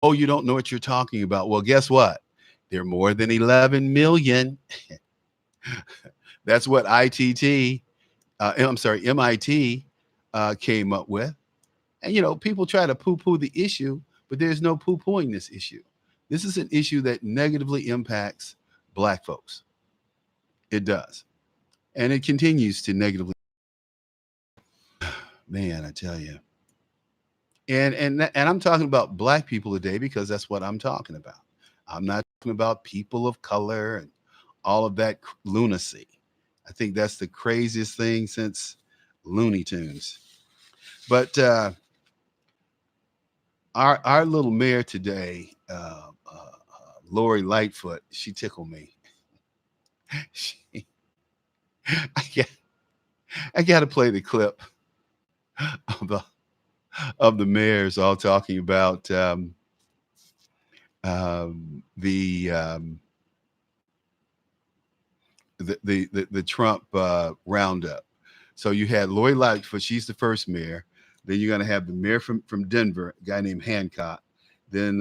Oh, you don't know what you're talking about. Well, guess what? There are more than 11 million. That's what I'm sorry, MIT came up with. And, people try to poo poo the issue, but there's no poo pooing this issue. This is an issue that negatively impacts Black folks. It does. And it continues to negatively. Man, I tell you. And I'm talking about Black people today because that's what I'm talking about. I'm not talking about people of color and all of that lunacy. I think that's the craziest thing since Looney Tunes. But our little mayor today, Lori Lightfoot, she tickled me. she, I got, I got to play the clip of the mayors all talking about the Trump roundup. So you had Lori Lightfoot, she's the first mayor. Then you're going to have the mayor from Denver, a guy named Hancock. Then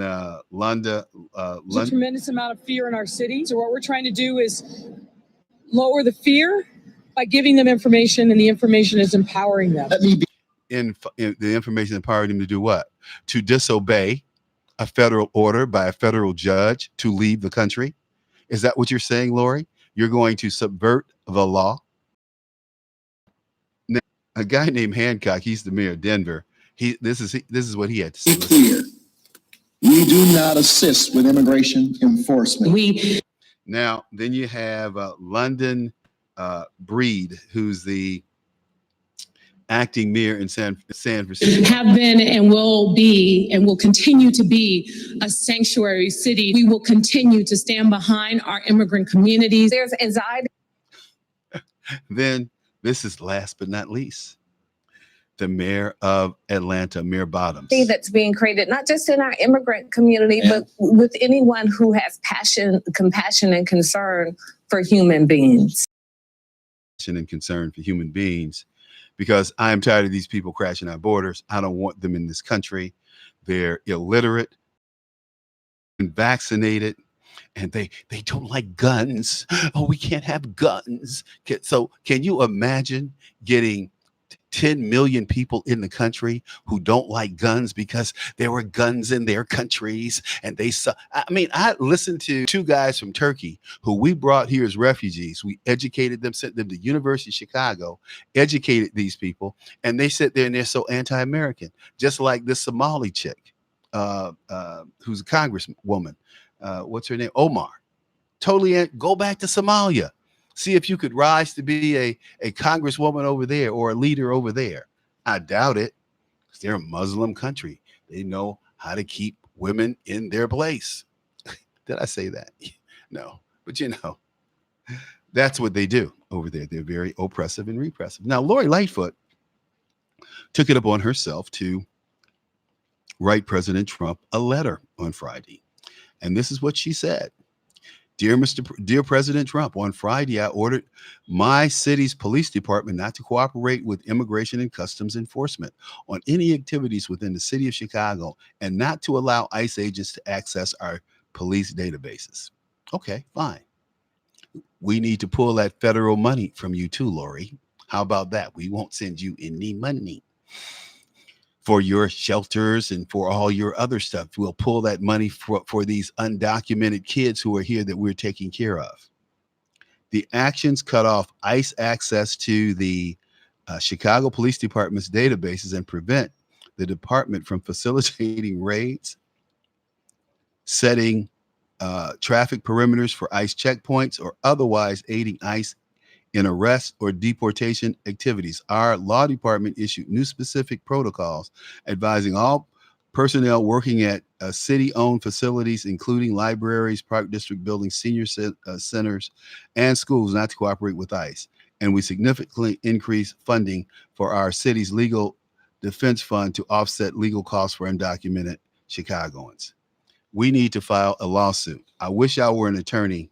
Londa. There's a tremendous amount of fear in our city. So what we're trying to do is lower the fear by giving them information, and the information is empowering them. In the information empowering them to do what? To disobey a federal order by a federal judge to leave the country? Is that what you're saying, Lori? You're going to subvert the law? Now, a guy named Hancock, he's the mayor of Denver. This is what he had to say. Clear. We do not assist with immigration enforcement. Now, then you have London Breed, who's the acting mayor in San Francisco. Have been and will be and will continue to be a sanctuary city. We will continue to stand behind our immigrant communities. There's anxiety. Then this is last but not least, the mayor of Atlanta, Mayor Bottoms. That's being created, not just in our immigrant community, but with anyone who has passion, compassion, and concern for human beings. Passion and concern for human beings. Because I am tired of these people crashing our borders. I don't want them in this country. They're illiterate and vaccinated, and they don't like guns. Oh, we can't have guns. So can you imagine getting 10 million people in the country who don't like guns because there were guns in their countries and they saw? I mean, I listened to two guys from Turkey who we brought here as refugees. We educated them, sent them to University of Chicago, educated these people, and they sit there and they're so anti-American, just like this Somali chick who's a congresswoman. What's her name? Omar. Totally go back to Somalia. See if you could rise to be a congresswoman over there or a leader over there. I doubt it. They're a Muslim country. They know how to keep women in their place. Did I say that? No. But that's what they do over there. They're very oppressive and repressive. Now, Lori Lightfoot took it upon herself to write President Trump a letter on Friday. And this is what she said. Dear President Trump, on Friday, I ordered my city's police department not to cooperate with immigration and customs enforcement on any activities within the city of Chicago and not to allow ICE agents to access our police databases. Okay, fine. We need to pull that federal money from you too, Lori. How about that? We won't send you any money for your shelters and for all your other stuff. We'll pull that money for these undocumented kids who are here that we're taking care of. The actions cut off ICE access to the Chicago Police Department's databases and prevent the department from facilitating raids, setting traffic perimeters for ICE checkpoints, or otherwise aiding ICE in arrest or deportation activities. Our law department issued new specific protocols advising all personnel working at city-owned facilities, including libraries, park district buildings, senior centers, and schools, not to cooperate with ICE. And we significantly increased funding for our city's legal defense fund to offset legal costs for undocumented Chicagoans. We need to file a lawsuit. I wish I were an attorney.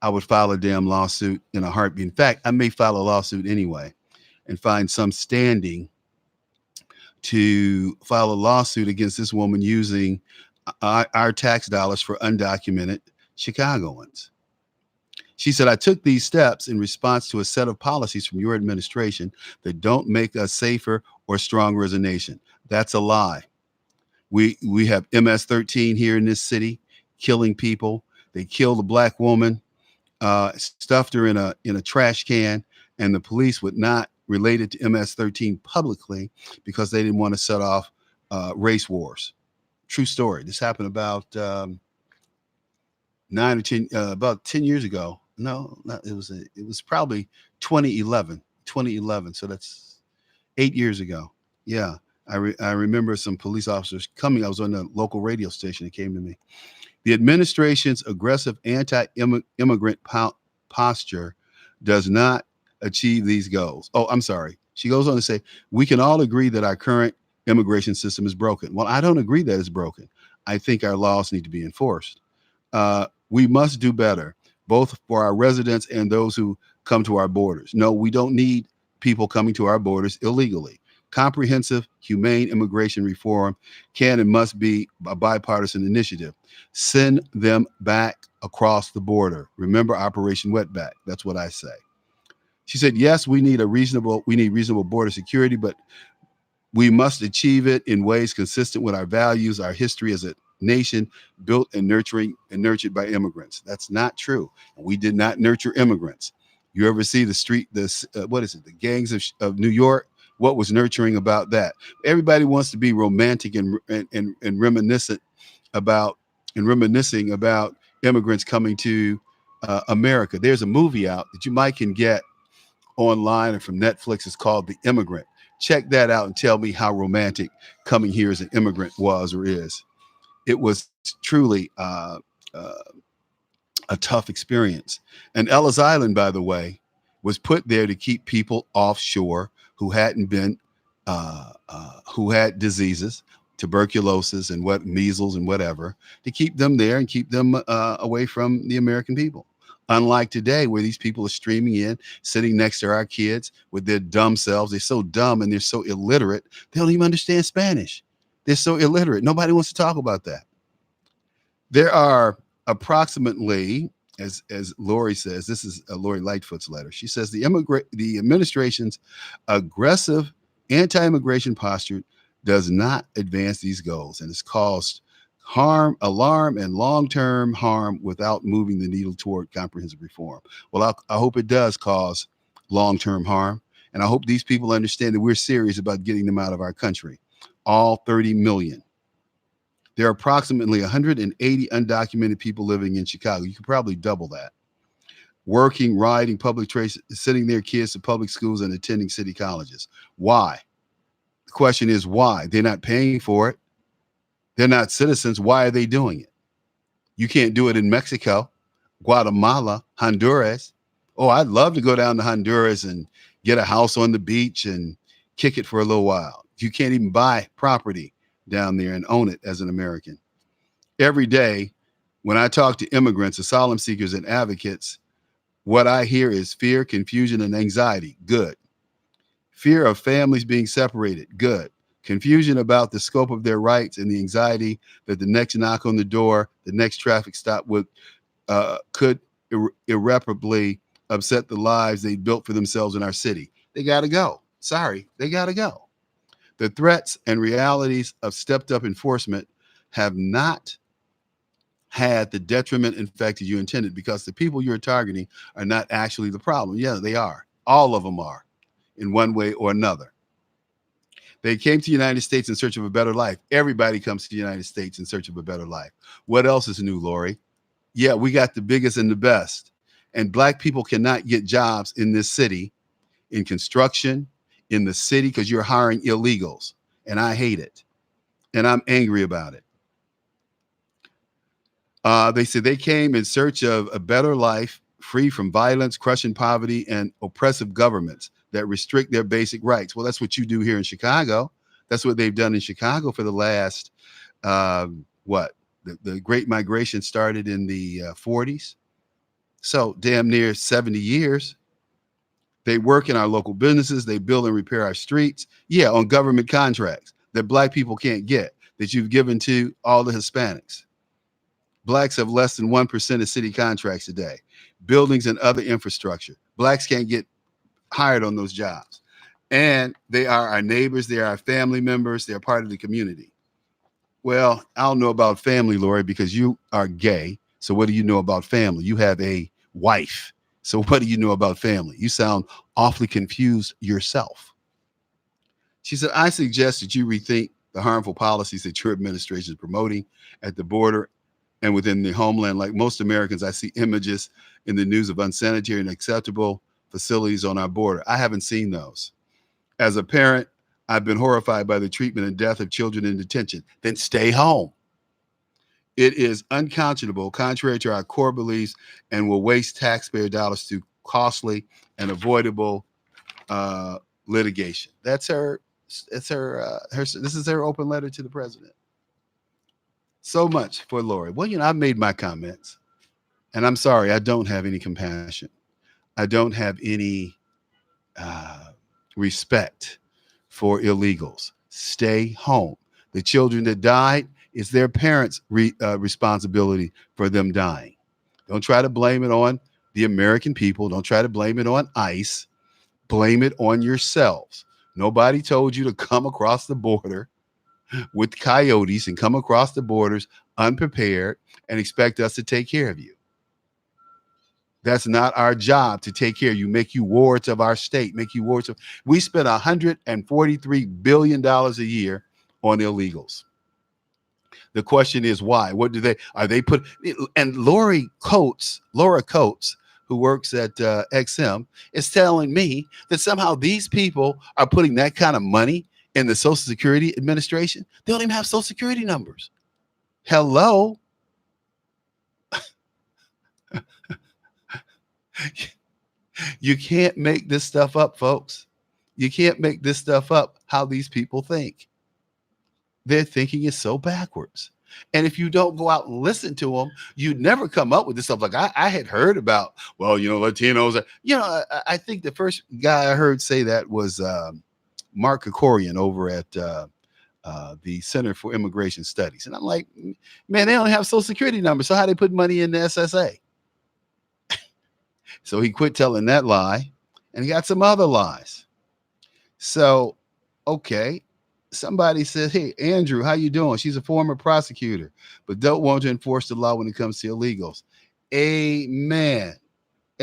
I would file a damn lawsuit in a heartbeat. In fact, I may file a lawsuit anyway and find some standing to file a lawsuit against this woman using our tax dollars for undocumented Chicagoans. She said, I took these steps in response to a set of policies from your administration that don't make us safer or stronger as a nation. That's a lie. We have MS-13 here in this city, killing people. They killed a black woman, stuffed her in a trash can, and the police would not relate it to MS-13 publicly because they didn't want to set off race wars. True story. This happened about 10 years ago. No, not, it was probably 2011. So that's 8 years ago. Yeah. I remember some police officers coming. I was on a local radio station. It came to me. The administration's aggressive anti-immigrant posture does not achieve these goals. Oh, I'm sorry. She goes on to say, we can all agree that our current immigration system is broken. Well, I don't agree that it's broken. I think our laws need to be enforced. We must do better, both for our residents and those who come to our borders. No, we don't need people coming to our borders illegally. Comprehensive, humane immigration reform can and must be a bipartisan initiative. Send them back across the border. Remember Operation Wetback. That's what I say. She said, yes, we need reasonable border security, but we must achieve it in ways consistent with our values, our history as a nation built and nurtured by immigrants. That's not true. We did not nurture immigrants. You ever see the gangs of New York? What was nurturing about that? Everybody wants to be romantic and reminiscing about immigrants coming to America. There's a movie out that you might can get online and from Netflix. It's called The Immigrant. Check that out and tell me how romantic coming here as an immigrant was or is. It was truly a tough experience. And Ellis Island, by the way, was put there to keep people offshore who hadn't been, who had diseases, tuberculosis and measles and whatever, to keep them there and keep them away from the American people. Unlike today, where these people are streaming in, sitting next to our kids with their dumb selves. They're so dumb and they're so illiterate, they don't even understand Spanish. They're so illiterate. Nobody wants to talk about that. There are approximately, as Lori says, this is Lori Lightfoot's letter. She says the administration's aggressive anti-immigration posture does not advance these goals and has caused harm, alarm, and long-term harm without moving the needle toward comprehensive reform. Well, I hope it does cause long-term harm, and I hope these people understand that we're serious about getting them out of our country. All 30 million. There are approximately 180 undocumented people living in Chicago. You could probably double that. Working, riding, public transit, sending their kids to public schools and attending city colleges. Why? The question is why? They're not paying for it. They're not citizens. Why are they doing it? You can't do it in Mexico, Guatemala, Honduras. Oh, I'd love to go down to Honduras and get a house on the beach and kick it for a little while. You can't even buy property down there and own it as an American. Every day, when I talk to immigrants, asylum seekers, and advocates, what I hear is fear, confusion, and anxiety. Good. Fear of families being separated. Good. Confusion about the scope of their rights and the anxiety that the next knock on the door, the next traffic stop could irreparably upset the lives they built for themselves in our city. They got to go. Sorry, they got to go. The threats and realities of stepped up enforcement have not had the detriment effect that you intended, because the people you're targeting are not actually the problem. Yeah, they are. All of them are in one way or another. They came to the United States in search of a better life. Everybody comes to the United States in search of a better life. What else is new, Lori? Yeah, we got the biggest and the best. And Black people cannot get jobs in this city, in construction, in the city, because you're hiring illegals. And I hate it. And I'm angry about it. They said they came in search of a better life, free from violence, crushing poverty, and oppressive governments that restrict their basic rights. Well, that's what you do here in Chicago. That's what they've done in Chicago for the last, The Great Migration started in the 40s. So damn near 70 years. They work in our local businesses. They build and repair our streets. Yeah, on government contracts that Black people can't get. that you've given to all the Hispanics. Blacks have less than 1% of city contracts today, buildings and other infrastructure. Blacks can't get hired on those jobs. And they are our neighbors. They are our family members. They're part of the community. Well, I don't know about family, Lori, because you are gay. So what do you know about family? You have a wife. So what do you know about family? You sound awfully confused yourself. She said, I suggest that you rethink the harmful policies that your administration is promoting at the border and within the homeland. Like most Americans, I see images in the news of unsanitary and unacceptable facilities on our border. I haven't seen those. As a parent, I've been horrified by the treatment and death of children in detention. Then stay home. It is unconscionable, contrary to our core beliefs, and will waste taxpayer dollars through costly and avoidable litigation. That's her. It's her. This is her open letter to the president. So much for Lori. Well, I've made my comments, and I'm sorry, I don't have any compassion. I don't have any respect for illegals. Stay home. The children that died, it's their parents' responsibility for them dying. Don't try to blame it on the American people. Don't try to blame it on ICE. Blame it on yourselves. Nobody told you to come across the border with coyotes and come across the borders unprepared and expect us to take care of you. That's not our job to take care of you, make you wards of our state, make you wards of. We spend $143 billion a year on illegals. The question is why? What do they, are they put, and Laura Coates, who works at XM, is telling me that somehow these people are putting that kind of money in the Social Security Administration. They don't even have Social Security numbers. Hello. You can't make this stuff up, folks. You can't make this stuff up how these people think. Their thinking is so backwards. And if you don't go out and listen to them, you'd never come up with this stuff. Like I had heard about, well, Latinos. I think the first guy I heard say that was Mark Kokorian over at the Center for Immigration Studies. And I'm like, man, they only have Social Security numbers. So how they put money in the SSA? So he quit telling that lie, and he got some other lies. So, okay. Somebody said, hey, Andrew, how you doing? She's a former prosecutor, but don't want to enforce the law when it comes to illegals. Amen.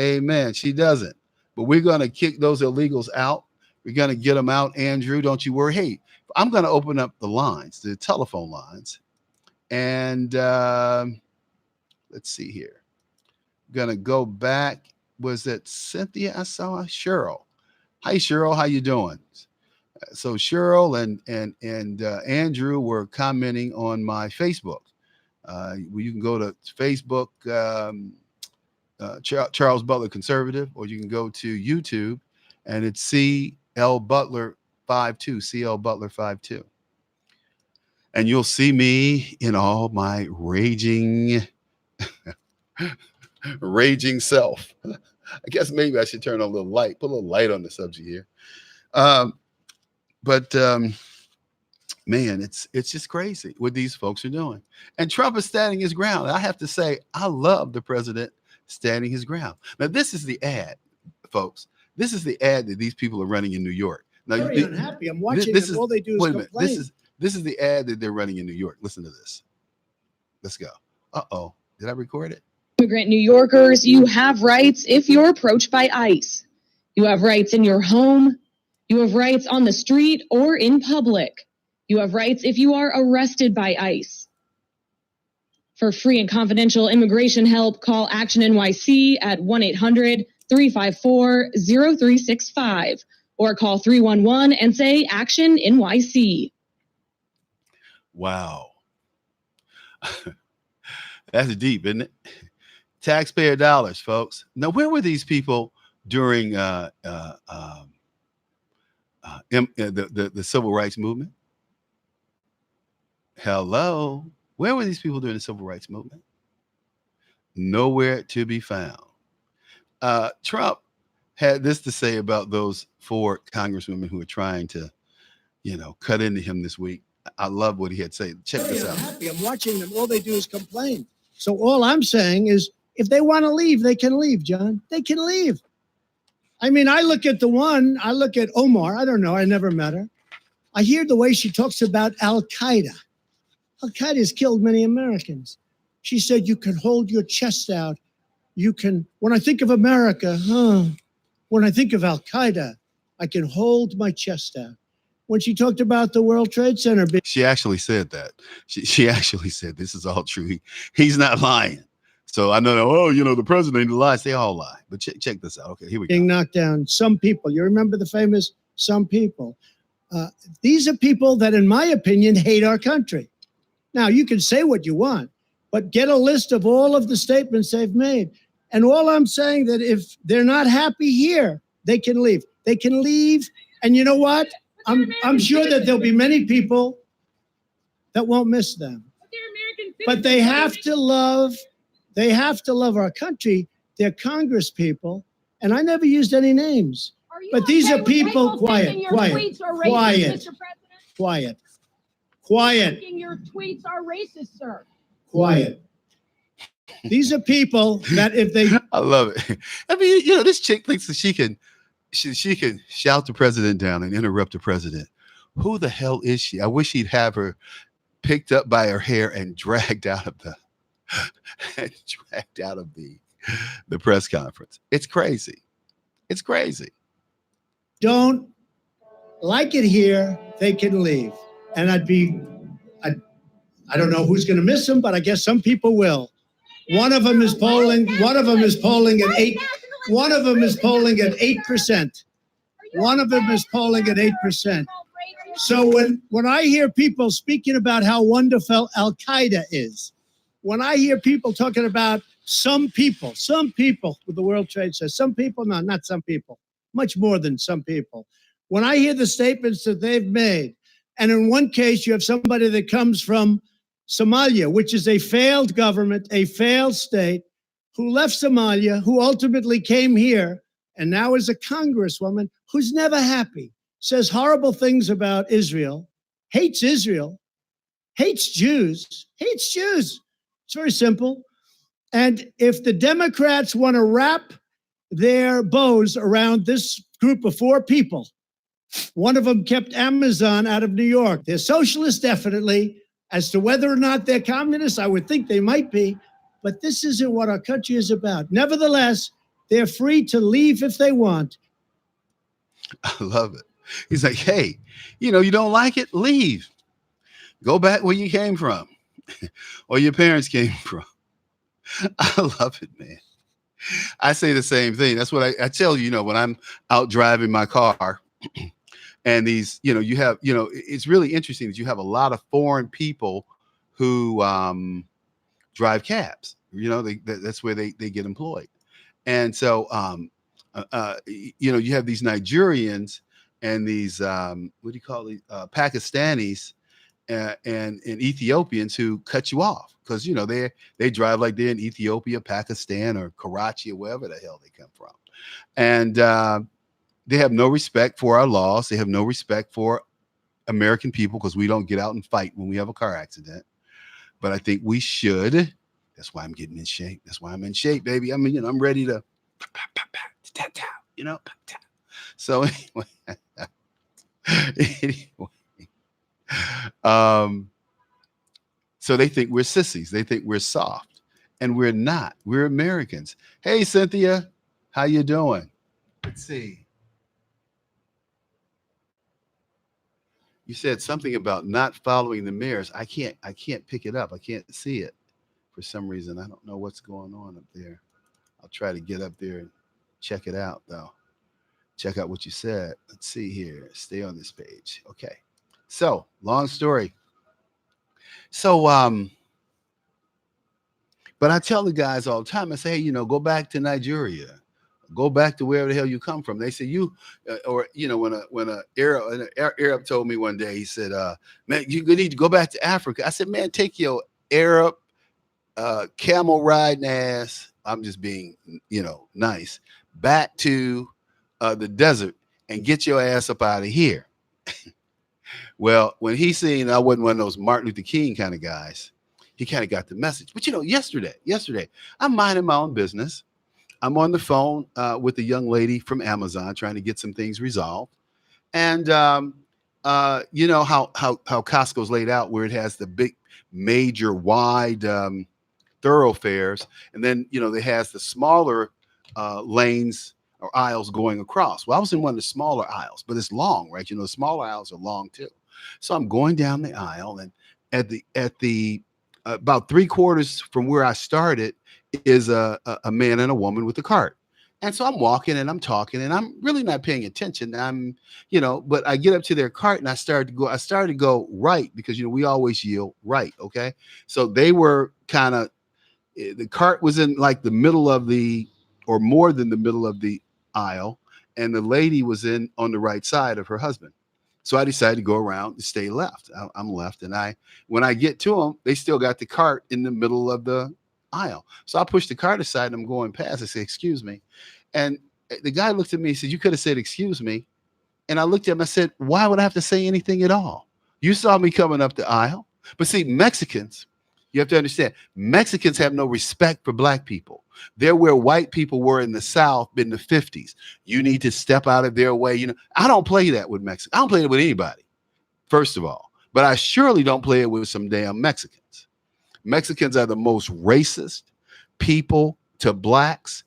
Amen. She doesn't. But we're going to kick those illegals out. We're going to get them out, Andrew. Don't you worry. Hey, I'm going to open up the lines, the telephone lines. And let's see here. I'm going to go back. Was that Cynthia? I saw Cheryl. Hi, Cheryl. How you doing? So Cheryl and Andrew were commenting on my Facebook. You can go to Facebook, Charles Butler Conservative, or you can go to YouTube, and it's CL Butler 52, CL Butler 52. And you'll see me in all my raging self. I guess maybe I should turn on a little light, put a little light on the subject here. But man, it's just crazy what these folks are doing. And Trump is standing his ground. I have to say, I love the president standing his ground. Now, this is the ad, folks. This is the ad that these people are running in New York. Now, Very unhappy. I'm watching this them. is, All they do is wait a minute. complain. This is the ad that they're running in New York. Listen to this. Let's go. Uh-oh. Did I record it? Immigrant New Yorkers, you have rights if you're approached by ICE. You have rights in your home. You have rights on the street or in public. You have rights if you are arrested by ICE. For free and confidential immigration help, call Action NYC at 1-800-354-0365 or call 311 and say Action NYC. Wow. That's deep, isn't it? Taxpayer dollars, folks. Now, where were these people during the civil rights movement? Hello. Where were these people during the civil rights movement? Nowhere to be found. Trump had this to say about those 4 congresswomen who are trying to, cut into him this week. I love what he had to say. Check this out. Happy. I'm watching them. All they do is complain. So all I'm saying is, if they want to leave, they can leave, John. They can leave. I mean, I look at Omar. I don't know. I never met her. I hear the way she talks about Al-Qaeda. Al-Qaeda has killed many Americans. She said, you can hold your chest out. You can, when I think of America, when I think of Al-Qaeda, I can hold my chest out. When she talked about the World Trade Center. She actually said that. She actually said this is all true. He's not lying. So I know, the president lies. They all lie. But check this out. Okay, here we go. Being knocked down. Some people. You remember the famous some people. These are people that, in my opinion, hate our country. Now, you can say what you want, but get a list of all of the statements they've made. And all I'm saying that if they're not happy here, they can leave. They can leave. And you know what? I'm sure that there'll be many people that won't miss them. But they have to love our country. They're Congress people. And I never used any names. But these are people, quiet. Your tweets are racist, sir. Quiet. These are people that if they... I love it. I mean, this chick thinks that she can shout the president down and interrupt the president. Who the hell is she? I wish he'd have her picked up by her hair and dragged out of the press conference. It's crazy. It's crazy. Don't like it here, they can leave. And I don't know who's going to miss them, but I guess some people will. One of them is polling at 8%. One of them is polling at 8%. So when I hear people speaking about how wonderful Al-Qaeda is, when I hear people talking about some people with the World Trade Center, some people, no, not some people, much more than some people. When I hear the statements that they've made, and in one case, you have somebody that comes from Somalia, which is a failed government, a failed state, who left Somalia, who ultimately came here, and now is a congresswoman who's never happy, says horrible things about Israel, hates Jews. It's very simple. And if the Democrats want to wrap their bows around this group of 4 people, one of them kept Amazon out of New York. They're socialists, definitely. As to whether or not they're communists, I would think they might be. But this isn't what our country is about. Nevertheless, they're free to leave if they want. I love it. He's like, hey, you don't like it? Leave. Go back where you came from or your parents came from. I love it, man. I say the same thing. That's what I tell you, when I'm out driving my car and these, you have, it's really interesting that you have a lot of foreign people who drive cabs. That's where they get employed. And so, you have these Nigerians and these, Pakistanis and Ethiopians who cut you off because, they drive like they're in Ethiopia, Pakistan, or Karachi, or wherever the hell they come from. And they have no respect for our laws. They have no respect for American people because we don't get out and fight when we have a car accident. But I think we should. That's why I'm getting in shape. That's why I'm in shape, baby. I mean, I'm ready to, So so they think we're sissies. They think we're soft, and we're not. We're Americans. Hey, Cynthia, how you doing? Let's see. You said something about not following the mirrors. I can't pick it up. I can't see it for some reason. I don't know what's going on up there. I'll try to get up there and check it out, though. Check out what you said. Let's see here. Stay on this page. Okay. So, long story. So, but I tell the guys all the time, I say, hey, go back to Nigeria. Go back to wherever the hell you come from. They say when an Arab told me one day, he said, man, you need to go back to Africa. I said, man, take your Arab camel riding ass. I'm just being, nice, back to the desert and get your ass up out of here. Well, when he seen I wasn't one of those Martin Luther King kind of guys, he kind of got the message. But yesterday, I'm minding my own business. I'm on the phone with a young lady from Amazon trying to get some things resolved. And you know how Costco's laid out, where it has the big, major, wide thoroughfares, and then it has the smaller lanes or aisles going across. Well, I was in one of the smaller aisles, but it's long, right? The smaller aisles are long too. So I'm going down the aisle, and at the about 3/4 from where I started is a man and a woman with a cart. And so I'm walking and I'm talking and I'm really not paying attention. But I get up to their cart and I started to go right because we always yield right. Okay. So they were kind of, the cart was in like the middle of the, or more than the middle of the aisle, and the lady was in on the right side of her husband. So I decided to go around and stay left. I'm left, and when I get to them, they still got the cart in the middle of the aisle. So I push the cart aside and I'm going past. I say, "Excuse me," and the guy looked at me and said, "You could have said excuse me." And I looked at him. I said, "Why would I have to say anything at all? You saw me coming up the aisle." But see, Mexicans, you have to understand, Mexicans have no respect for black people. They're where white people were in the South in the 50s. You need to step out of their way. I don't play that with Mexicans. I don't play it with anybody, first of all. But I surely don't play it with some damn Mexicans. Mexicans are the most racist people to blacks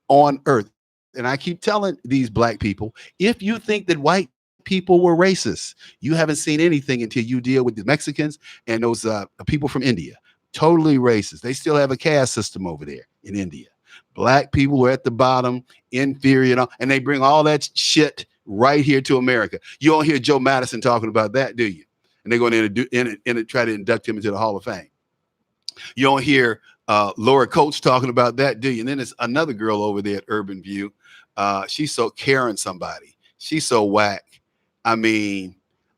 on earth. And I keep telling these black people, if you think that white people were racist, you haven't seen anything until you deal with the Mexicans and those people from India. Totally racist. They still have a caste system over there in India. Black people are at the bottom, inferior, and they bring all that shit right here to America. You don't hear Joe Madison talking about that, do you? And they're going to try to induct him into the Hall of Fame. You don't hear Laura Coates talking about that, do you? And then there's another girl over there at Urban View. She's so Karen somebody. She's so whack. I mean,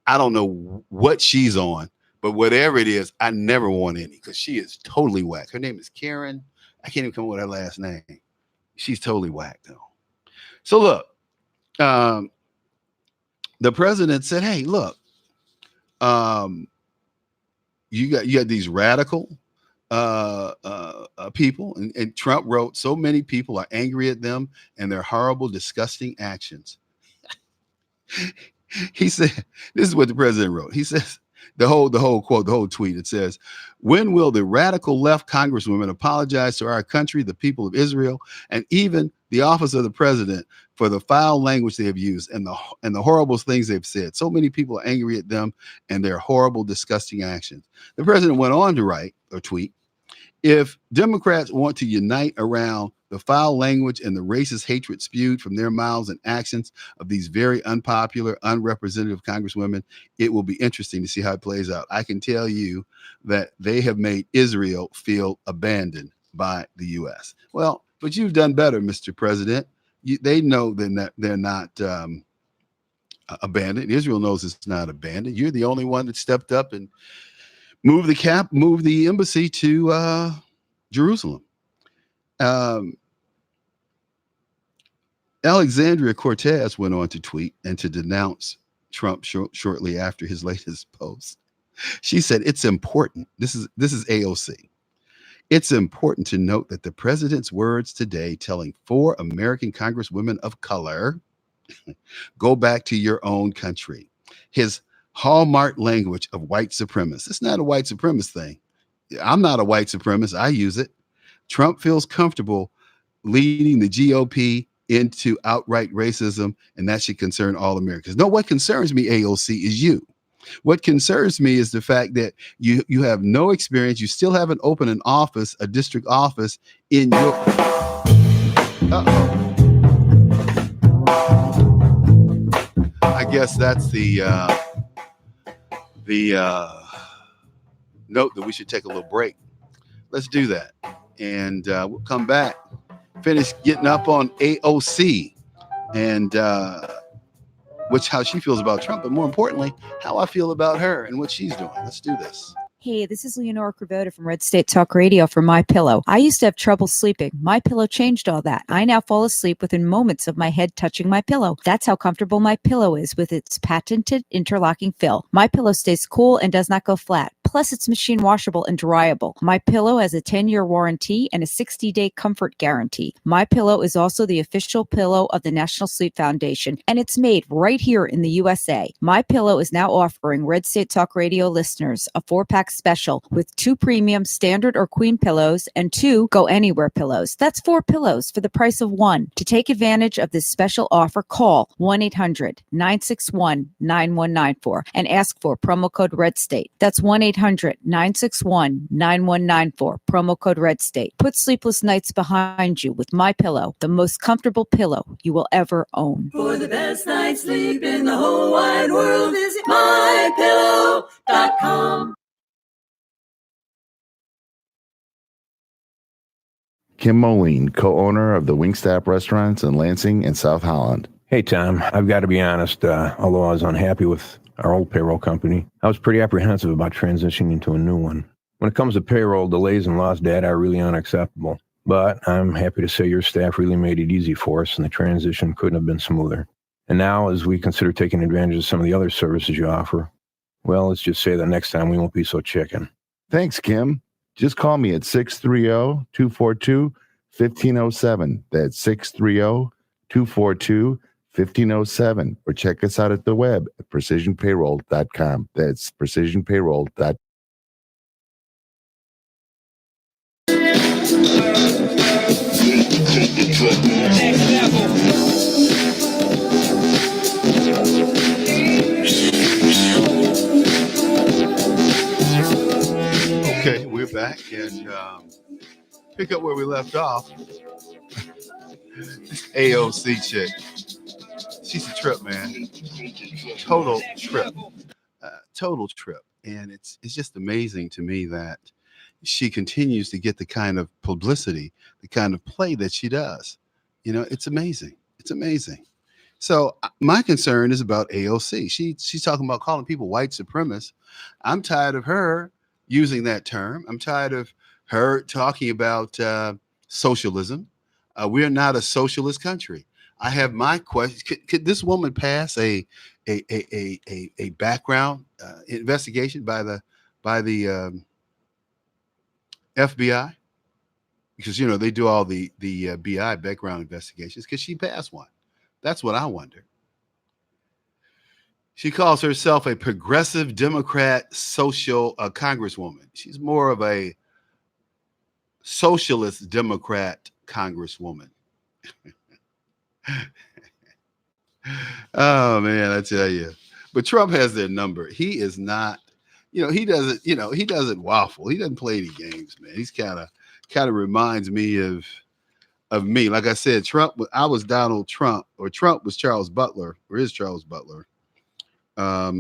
I don't know what she's on, but whatever it is, I never want any because she is totally whack. Her name is Karen. I can't even come up with her last name. She's totally whack though. So look, the president said, "Hey, look, you got these radical people," and Trump wrote, "So many people are angry at them and their horrible, disgusting actions." He said, this is what the president wrote. He says, the whole quote, the whole tweet, it says, "When will the radical left congresswomen apologize to our country, the people of Israel, and even the office of the president for the foul language they have used and the horrible things they've said? So many people are angry at them and their horrible, disgusting actions." The president went on to write or tweet, "If Democrats want to unite around the foul language and the racist hatred spewed from their mouths and actions of these very unpopular, unrepresentative congresswomen, it will be interesting to see how it plays out. I can tell you that they have made Israel feel abandoned by the U.S." Well, but you've done better, Mr. President. They know they're not abandoned. Israel knows it's not abandoned. You're the only one that stepped up and moved the embassy to Jerusalem. Alexandria Cortez went on to tweet and to denounce Trump shortly after his latest post. She said, "It's important." This is AOC. "It's important to note that the president's words today telling 4 American congresswomen of color, go back to your own country. His hallmark language of white supremacists." It's not a white supremacist thing. I'm not a white supremacist. I use it. "Trump feels comfortable leading the GOP into outright racism, and that should concern all Americans." No, what concerns me, AOC, is you. What concerns me is the fact that you have no experience. You still haven't opened an office, a district office in your. I guess that's the note that we should take a little break. Let's do that, and we'll come back, finish getting up on AOC and how she feels about Trump, but more importantly, how I feel about her and what she's doing. Let's do this. Hey, this is Leonora Cravota from Red State Talk Radio for My Pillow. I used to have trouble sleeping. My Pillow changed all that. I now fall asleep within moments of my head touching my pillow. That's how comfortable My Pillow is with its patented interlocking fill. My Pillow stays cool and does not go flat. Plus, it's machine washable and dryable. My Pillow has a 10-year warranty and a 60-day comfort guarantee. My Pillow is also the official pillow of the National Sleep Foundation, and it's made right here in the USA. My Pillow is now offering Red State Talk Radio listeners a 4-pack special with 2 premium standard or queen pillows and 2 go anywhere pillows. That's 4 pillows for the price of 1. To take advantage of this special offer, call 1-800-961-9194 and ask for promo code Red State. That's 1-800-961-9194, promo code Red State. Put sleepless nights behind you with My Pillow, the most comfortable pillow you will ever own. For the best night's sleep in the whole wide world, visit mypillow.com. Kim Moline, co-owner of the Wingstop restaurants in Lansing and South Holland. Hey, Tom, I've got to be honest. Although I was unhappy with our old payroll company, I was pretty apprehensive about transitioning into a new one. When it comes to payroll, delays and lost data are really unacceptable. But I'm happy to say your staff really made it easy for us, and the transition couldn't have been smoother. And now, as we consider taking advantage of some of the other services you offer, well, let's just say that next time we won't be so chicken. Thanks, Kim. Just call me at 630-242-1507. That's 630-242-1507. Or check us out at the web at precisionpayroll.com. That's precisionpayroll.com. Next level. Okay, we're back and pick up where we left off. This AOC chick, she's a trip, man. Total trip. Total trip. And it's just amazing to me that she continues to get the kind of publicity, the kind of play that she does. You know, it's amazing. It's amazing. So my concern is about AOC. She's talking about calling people white supremacists. I'm tired of her using that term. I'm tired of her talking about socialism. We are not a socialist country. I have my question. Could this woman pass a background investigation by the FBI? Because, you know, they do all the BI background investigations. Could she pass one? That's what I wonder. She calls herself a progressive Democrat social congresswoman. She's more of a socialist Democrat congresswoman. Oh, man, I tell you. But Trump has their number. He is not, he doesn't waffle. He doesn't play any games, man. He's kind of reminds me of me. Like I said, I was Donald Trump, or Trump was Charles Butler, or is Charles Butler. I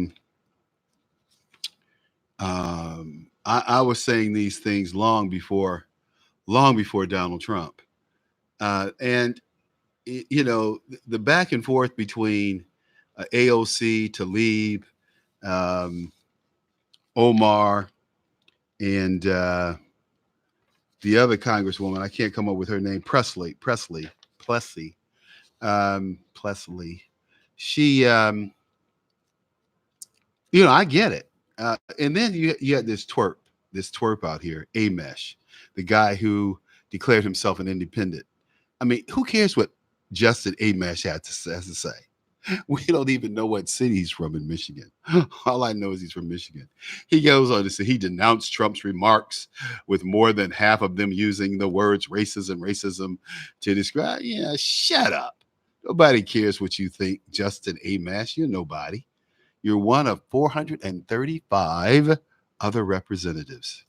was saying these things long before Donald Trump. And the back and forth between AOC, Tlaib, Omar, and the other congresswoman, I can't come up with her name, Plessy. She, I get it. And then you had this twerp out here, Amesh, the guy who declared himself an independent. I mean, who cares what Justin Amesh has to say? We don't even know what city he's from in Michigan. All I know is he's from Michigan. He goes on to say he denounced Trump's remarks, with more than half of them using the words racism to describe. Yeah, shut up. Nobody cares what you think, Justin Amesh. You're nobody. You're one of 435 other representatives.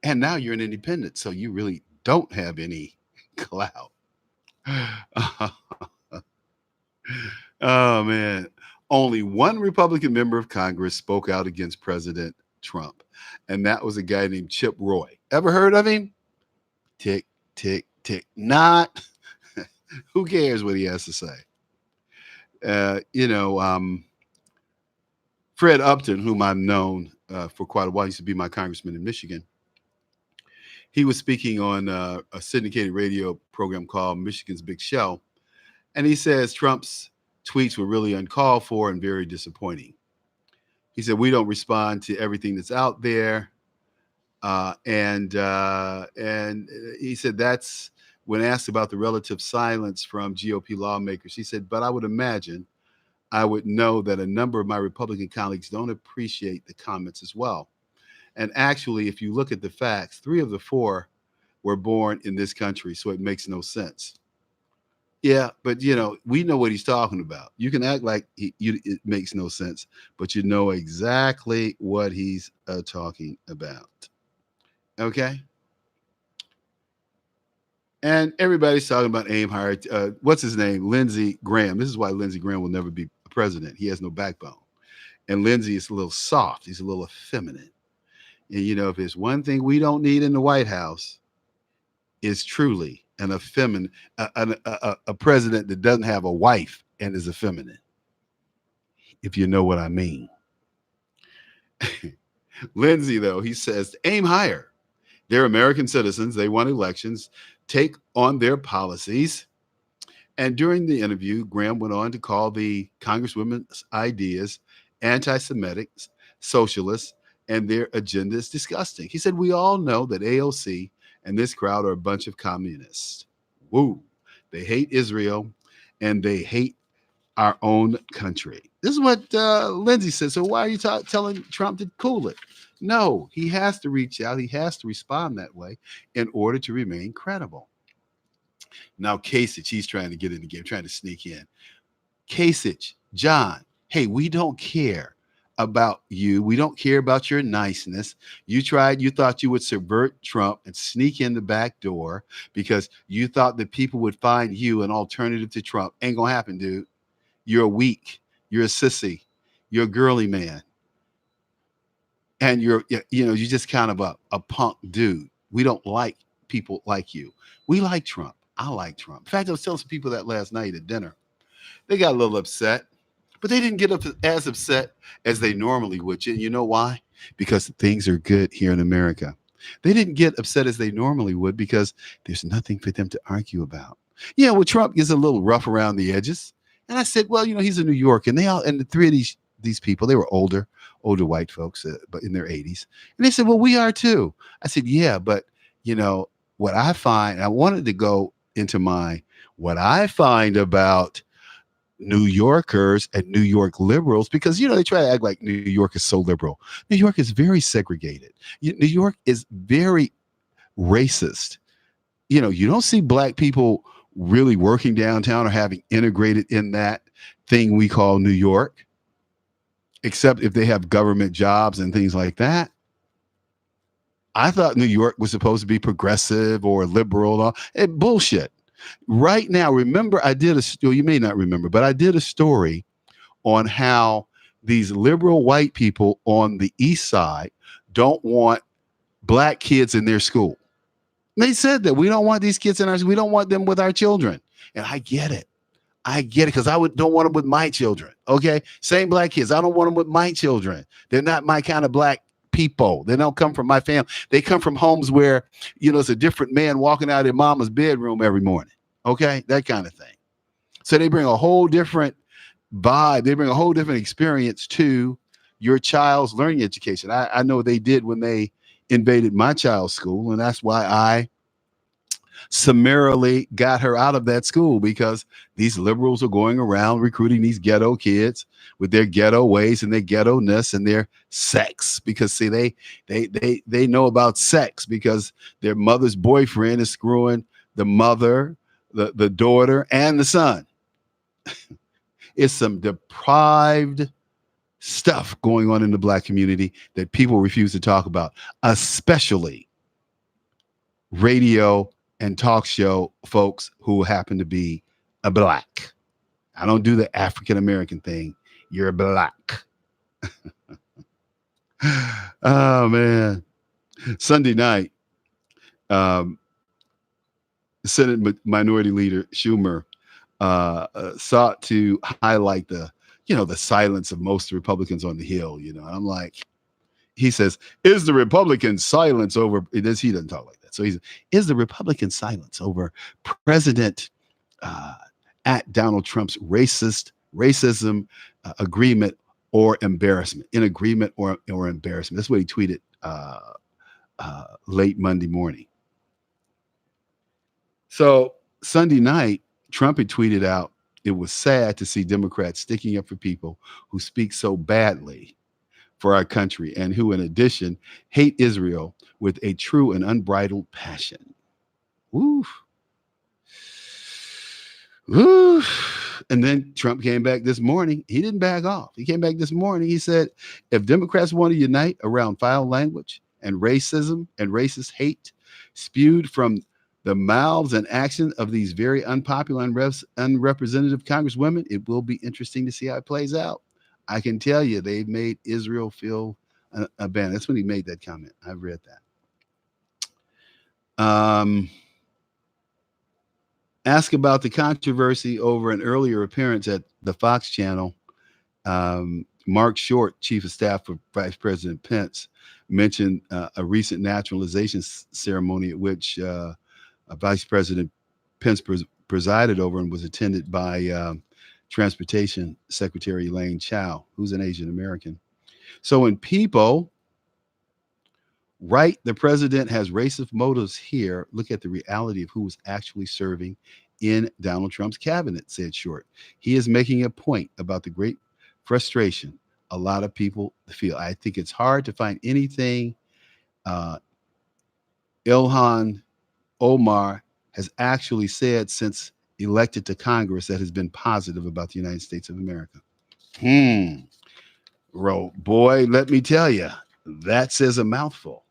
And now you're an independent, so you really don't have any clout. Oh, man. Only one Republican member of Congress spoke out against President Trump, and that was a guy named Chip Roy. Ever heard of him? Tick, tick, tick. Not. Who cares what he has to say? Fred Upton, whom I've known for quite a while. He used to be my congressman in Michigan. He was speaking on a syndicated radio program called Michigan's Big Show. And he says Trump's tweets were really uncalled for and very disappointing. He said, we don't respond to everything that's out there. And he said that's when asked about the relative silence from GOP lawmakers. He said, but I would imagine I would know that a number of my Republican colleagues don't appreciate the comments as well. And actually, if you look at the facts, 3 of the 4 were born in this country, so it makes no sense. Yeah, but we know what he's talking about. You can act like it makes no sense, but you know exactly what he's talking about. Okay? And everybody's talking about aim higher. What's his name? Lindsey Graham. This is why Lindsey Graham will never be president. He has no backbone. And Lindsey is a little soft. He's a little effeminate. And, if there's one thing we don't need in the White House, is truly an effeminate, a president that doesn't have a wife and is effeminate, if you know what I mean. Lindsey, though, he says, aim higher. They're American citizens. They want elections. Take on their policies. And during the interview, Graham went on to call the Congresswoman's ideas anti-Semitic, socialist, and their agenda is disgusting. He said, we all know that AOC and this crowd are a bunch of communists. Woo. They hate Israel and they hate our own country. This is what Lindsey said. So why are you telling Trump to cool it? No, he has to reach out. He has to respond that way in order to remain credible. Now, Kasich, he's trying to get in the game, trying to sneak in. Kasich, John, hey, we don't care about you. We don't care about your niceness. You thought you would subvert Trump and sneak in the back door because you thought that people would find you an alternative to Trump. Ain't gonna happen, dude. You're weak. You're a sissy. You're a girly man. And you're just kind of a punk dude. We don't like people like you. We like Trump. I like Trump. In fact, I was telling some people that last night at dinner. They got a little upset, but they didn't get as upset as they normally would. And you know why? Because things are good here in America. They didn't get upset as they normally would because there's nothing for them to argue about. Yeah, well, Trump gets a little rough around the edges. And I said, well, he's in New York, and the 3 of these people, they were older white folks, but in their 80s. And they said, well, we are too. I said, yeah, but what I find, I wanted to go into what I find about New Yorkers and New York liberals, because, they try to act like New York is so liberal. New York is very segregated. New York is very racist. You don't see black people really working downtown or having integrated in that thing we call New York, except if they have government jobs and things like that. I thought New York was supposed to be progressive or liberal. Bullshit. Right now, remember, you may not remember, but I did a story on how these liberal white people on the East Side don't want black kids in their school. They said that we don't want these kids in we don't want them with our children. And I get it. Because I don't want them with my children. Okay. Same black kids. I don't want them with my children. They're not my kind of black people. They don't come from my family. They come from homes where, it's a different man walking out of their mama's bedroom every morning. Okay. That kind of thing. So they bring a whole different vibe. They bring a whole different experience to your child's learning education. I know they did when they invaded my child's school. And that's why I summarily got her out of that school, because these liberals are going around recruiting these ghetto kids with their ghetto ways and their ghetto-ness and their sex, because see, they know about sex because their mother's boyfriend is screwing the mother, the daughter, and the son. It's some deprived stuff going on in the black community that people refuse to talk about, especially radio and talk show folks who happen to be a black. I don't do the African American thing. You're black. Oh man. Sunday night, Senate Minority Leader Schumer sought to highlight the silence of most Republicans on the Hill. I'm like, he says, is the Republican silence over this? He doesn't talk like that. So he's, is the Republican silence over President at Donald Trump's racism agreement or embarrassment, in agreement or embarrassment. That's what he tweeted late Monday morning. So Sunday night, Trump had tweeted out, it was sad to see Democrats sticking up for people who speak so badly for our country and who, in addition, hate Israel with a true and unbridled passion. Woo. Woo. And then Trump came back this morning. He didn't back off. He came back this morning. He said, if Democrats want to unite around foul language and racism and racist hate spewed from the mouths and action of these very unpopular and unrepresentative congresswomen, it will be interesting to see how it plays out. I can tell you they've made Israel feel abandoned. That's when he made that comment. I've read that. Ask about the controversy over an earlier appearance at the Fox channel. Mark Short, chief of staff for Vice President Pence, mentioned a recent naturalization ceremony at which Vice President Pence presided over and was attended by Transportation Secretary Elaine Chao, who's an Asian American. So when people write the president has racist motives here, look at the reality of who was actually serving in Donald Trump's cabinet, said Short. He is making a point about the great frustration a lot of people feel. I think it's hard to find anything Ilhan Omar has actually said since elected to Congress that has been positive about the United States of America. Boy, let me tell you, that says a mouthful.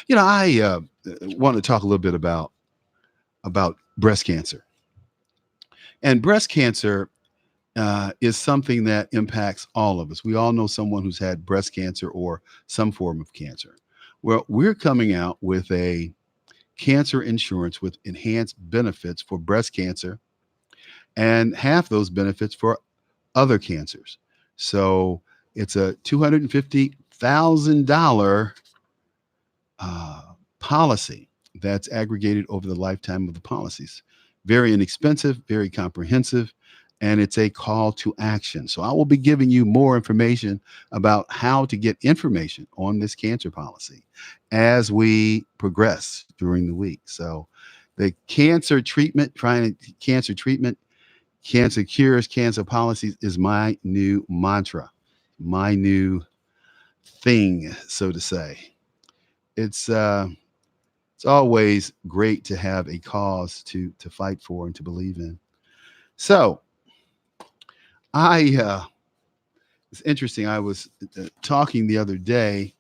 You know, I want to talk a little bit about breast cancer. And breast cancer is something that impacts all of us. We all know someone who's had breast cancer or some form of cancer. Well, we're coming out with a cancer insurance with enhanced benefits for breast cancer and half those benefits for other cancers. So it's a $250,000 policy that's aggregated over the lifetime of the policies. Very inexpensive, very comprehensive, and it's a call to action. So I will be giving you more information about how to get information on this cancer policy as we progress during the week. So the cancer treatment, cancer cures, cancer policies is my new mantra, my new thing, so to say. It's always great to have a cause to fight for and to believe in. So it's interesting. I was talking the other day.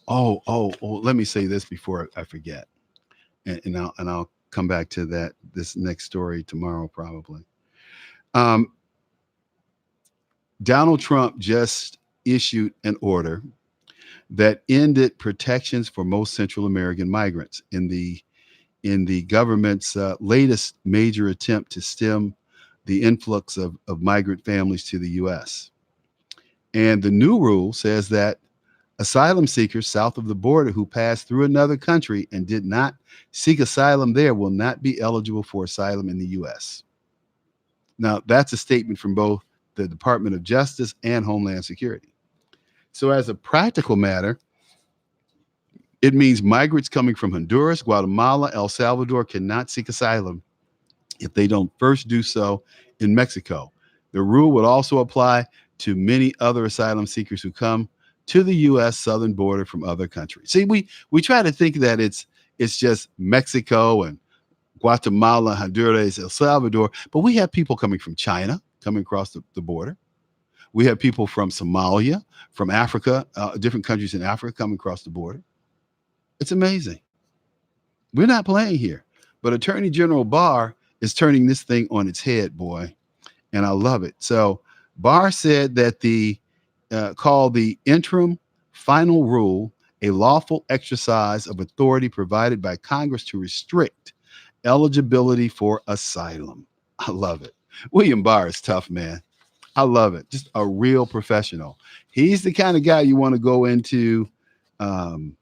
Oh, let me say this before I forget. And I'll come back to this next story tomorrow, probably. Donald Trump just issued an order that ended protections for most Central American migrants in the government's latest major attempt to stem the influx of migrant families to the U.S. And the new rule says that asylum seekers south of the border who passed through another country and did not seek asylum there will not be eligible for asylum in the U.S. Now, that's a statement from both the Department of Justice and Homeland Security. So as a practical matter, it means migrants coming from Honduras, Guatemala, El Salvador cannot seek asylum if they don't first do so in Mexico. The rule would also apply to many other asylum seekers who come to the U.S. southern border from other countries. See, we try to think that it's just Mexico and Guatemala, Honduras, El Salvador, but we have people coming from China coming across the border. We have people from Somalia, from Africa, different countries in Africa coming across the border. It's amazing. We're not playing here, but Attorney General Barr is turning this thing on its head, boy, and I love it. So Barr said that called the interim final rule a lawful exercise of authority provided by Congress to restrict eligibility for asylum. I love it. William Barr is tough, man. I love it. Just a real professional. He's the kind of guy you want to go into um,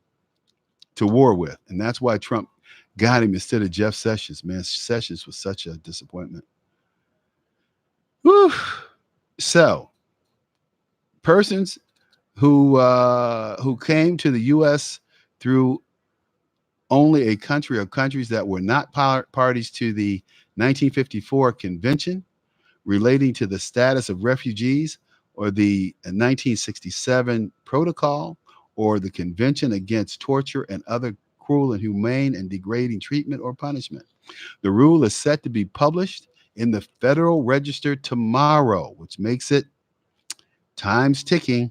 to war with, and that's why Trump got him instead of Jeff Sessions. Man, Sessions was such a disappointment. Whew. So, persons who came to the U.S. through only a country or countries that were not parties to the 1954 convention relating to the status of refugees, or the 1967 protocol, or the Convention Against Torture and Other Cruel, Inhumane, and Degrading Treatment or Punishment. The rule is set to be published in the Federal Register tomorrow, which makes it time's ticking,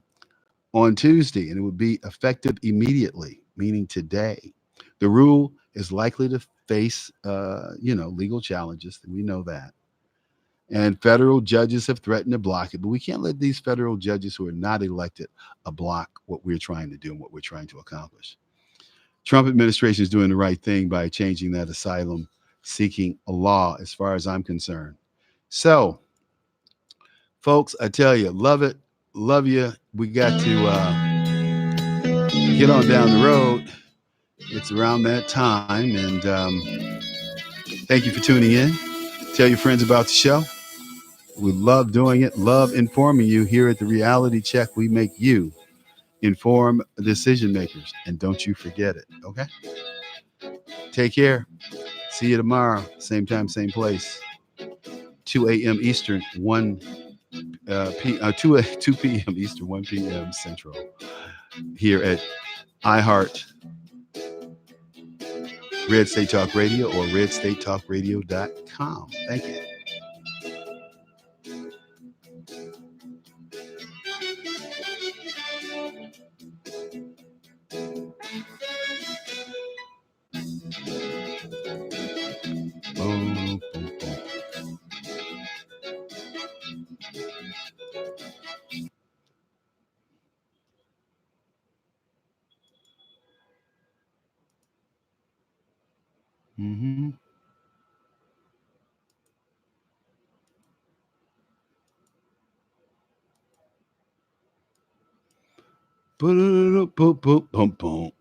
on Tuesday, and it would be effective immediately, meaning today. The rule is likely to face, legal challenges. We know that. And federal judges have threatened to block it, but we can't let these federal judges who are not elected block what we're trying to do and what we're trying to accomplish. Trump administration is doing the right thing by changing that asylum seeking law, as far as I'm concerned. So, folks, I tell you, love it, love you. We got to get on down the road. It's around that time, and thank you for tuning in. Tell your friends about the show. We love doing it, love informing you. Here at the Reality Check, we make you inform decision makers, and don't you forget it. Okay, take care. See you tomorrow, same time, same place, 2 a.m. Eastern, 2 p.m. Eastern, 1 p.m. Central, here at iHeart, Red State Talk Radio, or redstatetalkradio.com. Thank you. Boom, boom, boom. Mm-hmm. Boom, boom, boom, boom, boom.